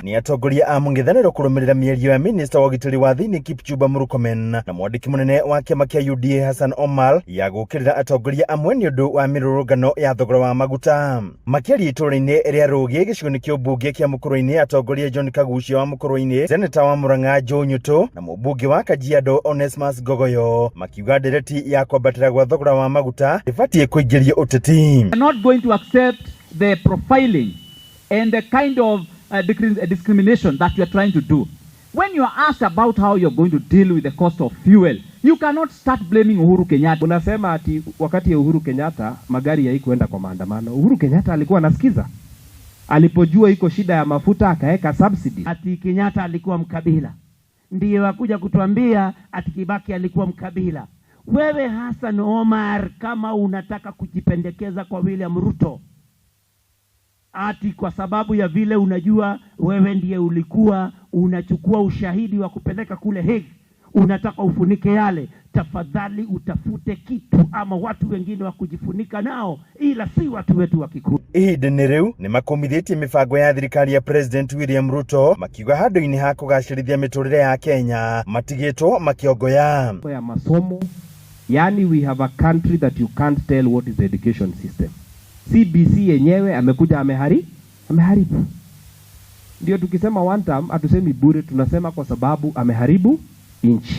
Maguta ni atongoria a mũng'ethanĩro kũrũmĩrĩra mĩario ya minista wa ũgitĩri wa thĩinĩ Kipchumba Murkomen na mwandĩki mũnene wa kĩama kĩa UDA Hassan Omar ya gũkĩrĩra atongoria amwe nĩ ũndũ wa mĩrũrũngano ya thogora wa maguta. Makĩaria itũũra-inĩ rĩa Rũgĩ gĩcigo-inĩ kĩa ũmbunge kĩa Mũkũrwe-inĩ, atongoria John Kagucia wa Mũkũrwe-inĩ, seneta wa Murang'a Joe Nyũtũ na mũmbunge wa Kajiado Onesmus Gogoyo makiuga ndereti ya kwambatĩra gwa thogora wa maguta ĩbatiĩ kũingĩrio ũteti. We are not going to accept the profiling and the kind of discrimination that you are trying to do. When you are asked about how you are going to deal with the cost of fuel, you cannot start blaming Uhuru Kenyatta. Unasema ati wakati ya Uhuru Kenyatta magari haikuenda kwa maandamano. Uhuru Kenyatta alikuwa anasikiza. Alipojua iko shida ya mafuta akaweka subsidy. Ati Kenyatta alikuwa mkabila. Ndiye wakuja kutuambia ati Kibaki alikuwa mkabila. Wewe Hassan Omar, kama unataka kujipendekeza kwa William Ruto, ati kwa sababu ya vile unajua wewe ndiye ulikuwa unachukua ushahidi wa kupeleka kule Hague, unataka ufunike yale, tafadhali utafute kitu ama watu wengine wa kujifunika nao, ila si watu wetu wa Kikuyu. Ihinda-inĩ rĩu nĩ makomithĩtie mĩbango ya thirikari ya President William Ruto makiuga handũ-inĩ ha kũgacĩrithia mĩtũrĩre ya Kenya matigĩtwo makĩongoya ya masomo. Yani we have a country that you can't tell what is the education system. CBC yenyewe amekuja ameharibu. Ndio tukisema one term hatusemi bure, tunasema kwa sababu ameharibu nchi.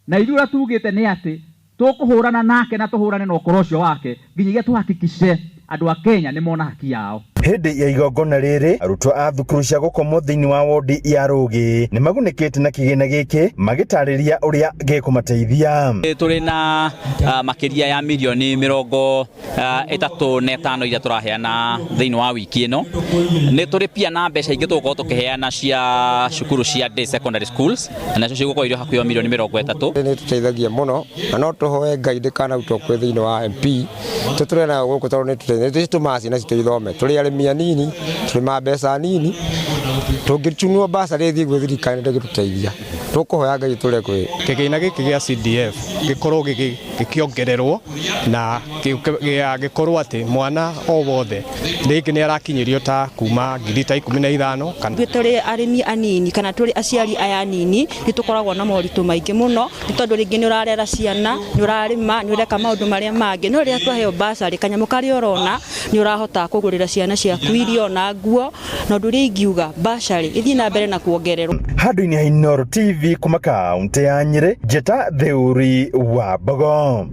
Na ithuĩ tugĩte nĩ atĩ tũkũhũrana nake na tũhũrane na ũkora ũcio wake nginyagia tũhakikishe andũ a Kenya nĩ mona haki yao. Hĩndĩ ya igongona rĩrĩ, arutwo a thukuru cia gũkomwo thĩinĩ wa wodi ya Rũgĩ nĩ magunĩkĩte na kĩgĩna gĩkĩ magĩtarĩria ũrĩa gĩkũmateithia. Tũrĩ na makĩria ya milioni 35 iria tũraheana thĩinĩ wa wiki ĩno. Nĩ tũrĩ pia na mbeca ingĩ tũgũkorwo tũkĩheana cia cukuru cia day secondary schools, nacio cigũkorwo irĩ hakuhĩ milioni 30. Nĩ tũteithagia mũno na no tũhoe Ngai ndĩkanarutwo kwĩ thĩinĩ wa MP. Tũtũrena gũkũ tondũ nĩ tũmaci na citũithome tũrĩ arĩmi anini, tũrĩ mbeca nini, tũngĩtunwo mbaca rĩthiĩ gwĩ thirikari ndĩgĩtũteithia. Tũkũhoya Ngai tũre kwĩ kĩgĩna gĩkĩ gĩa CDF gĩkorwo gĩkĩongererwo na gĩkorwo atĩ mwana o wothe rĩngĩ nĩ arakinyĩrio ta kuma 15,000 kana tũrĩ arĩmi anini kana tũrĩ aciari aya anini nĩ tũkoragwo na moritũ maingĩ mũno, nĩ tondũ rĩngĩ nĩ ũrarera ciana, nĩ ũrarĩma, nĩ ũreka maũndũ marĩa mangĩ, no rĩrĩa twaheo basarĩ kanyamũ karĩa ũrona nĩ ũrahota kũgũrĩra ciana ciaku irio na nguo, na ũndũ ũrĩa ingiuga basarĩ ĩthiĩ na mbere na kuongererwo. Handũ-inĩ ha Inooro TV kuma kaunti ya Nyĩrĩ, Njeta Theuri wa Mbogo.